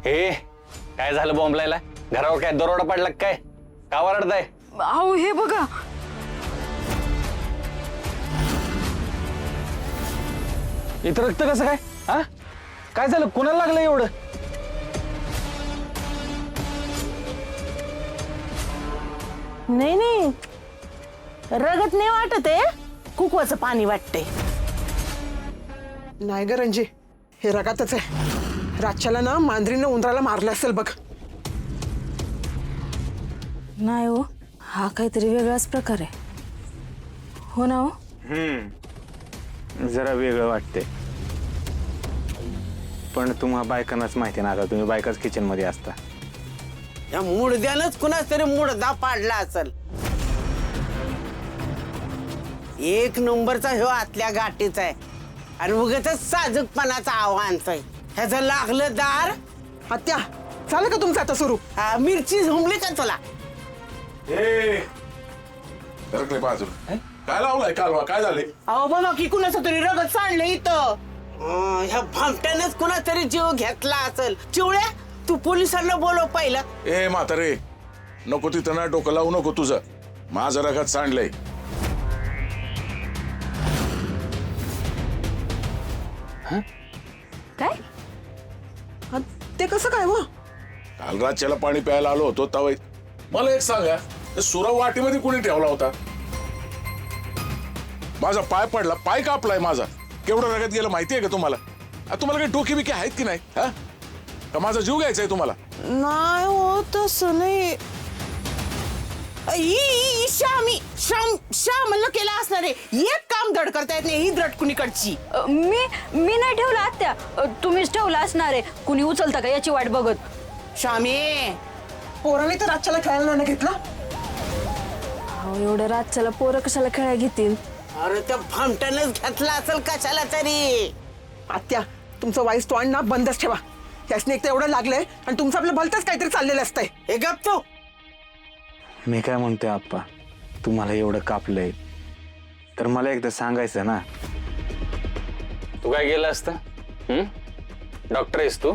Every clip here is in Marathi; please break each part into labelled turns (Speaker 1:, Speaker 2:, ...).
Speaker 1: हे काय झालं बॉम्बलायला? घरावर काय दरोडा पडला काय? का वरडताय?
Speaker 2: अहो हे बघा.
Speaker 1: इथं रक्त कसं काय? हा काय झालं? कुणाला लागलं एवढं?
Speaker 3: नाही नाही, रगत नाही वाटत आहे, कुकवाचं पाणी वाटते.
Speaker 4: नाही ग रंजी, हे रगातच आहे. रातच्याला ना मांजरीनं उंदराला मारलं असेल बघ.
Speaker 2: नाही हो, हा काहीतरी वेगळाच प्रकार आहे. हो ना हो.
Speaker 5: जरा वेगळं वाटते, पण तुम्हा बायकांनाच माहिती ना, आता तुम्ही बायकाच किचन मध्ये असता.
Speaker 6: या मुडद्यानंच कुणाच तरी मुडदा पाडला असेल. एक नंबरचा ह्यो आतल्या गाठीचा आहे आणि उगाच साजूकपणाचा आव्हानच आहे. ह्याचं लागलं दार.
Speaker 4: आत्या, झालं का तुमचं आता सुरू?
Speaker 6: मिरची झुंबली का तुला?
Speaker 7: बाजूला काय लावलाय कालवा? काय झाले?
Speaker 6: अहो बाबा की कुणाचं तरी रगत सांडलं इथं. ह्या भामट्यानंच कुणा तरी जीव घेतला असेल. चिवळ्या, तू पोलिसांना बोलव पहिला.
Speaker 7: ए म्हातारे, नको तिथं ना डोकं लावू नको तुझं. माझं रगत सांडलंय.
Speaker 2: काय?
Speaker 4: ते कसं काय व?
Speaker 7: काल रातच्याला पाणी प्यायला आलो होतो तवय. मला एक सांगा, सुरा वाटीमध्ये कुणी ठेवला होता? माझा पाय पडला, पाय कापलाय माझा. केवढं रगत गेलं माहितीये का तुम्हाला? तुम्हाला काही डोके बिके आहेत की नाही? हा का माझा जीव घ्यायचा आहे तुम्हाला?
Speaker 3: नाही हो, तसं नाही.
Speaker 6: श्यामला केला असणार आहे. एक काम धड करता येत नाही ही द्रट कुणीकडची.
Speaker 2: मी नाही ठेवला आत्या, तुम्हीच ठेवला असणार आहे. कुणी उचलता का याची वाट बघत.
Speaker 6: श्यामे,
Speaker 4: पोराने तर रातच्याला खेळायला नाही घेतला.
Speaker 2: अहो एवढ्या रातच्याला पोरं कशाला खेळायला घेतील?
Speaker 6: अरे त्या भामट्यानंच घेतला असेल कशाला तरी.
Speaker 4: आत्या, तुमचं वाईस तोंड ना बंदच ठेवा. त्यासने एक तर एवढं लागलंय आणि तुमचं आपलं भलतंच काहीतरी चाललेलं असतंय.
Speaker 6: हे गप तू.
Speaker 5: मी काय म्हणतोय आप्पा, तुम्हाला एवढं कापलंय तर मला एकदा सांगायचं ना.
Speaker 1: तू काय गेलं असतं? डॉक्टर आहेस तू?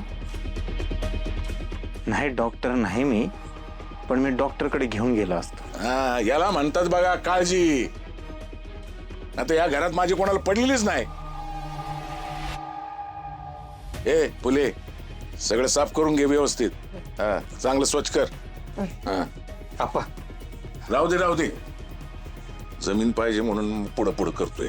Speaker 5: नाही डॉक्टर नाही मी, पण मी डॉक्टरकडे घेऊन गेलो असतो.
Speaker 7: याला म्हणतात बघा काळजी. आता या घरात माझी कोणाला पडलेलीच नाही. ए फुले, सगळं साफ करून घे व्यवस्थित. चांगलं स्वच्छ कर.
Speaker 1: आप्पा,
Speaker 7: राहू दे राहू दे. जमीन पाहिजे म्हणून पुढं पुढं करतोय.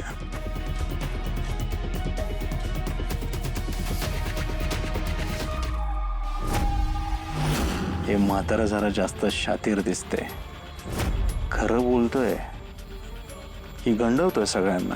Speaker 5: हे म्हातारा जरा जास्त शातीर दिसते. खरं बोलतोय की गंडवतोय सगळ्यांना?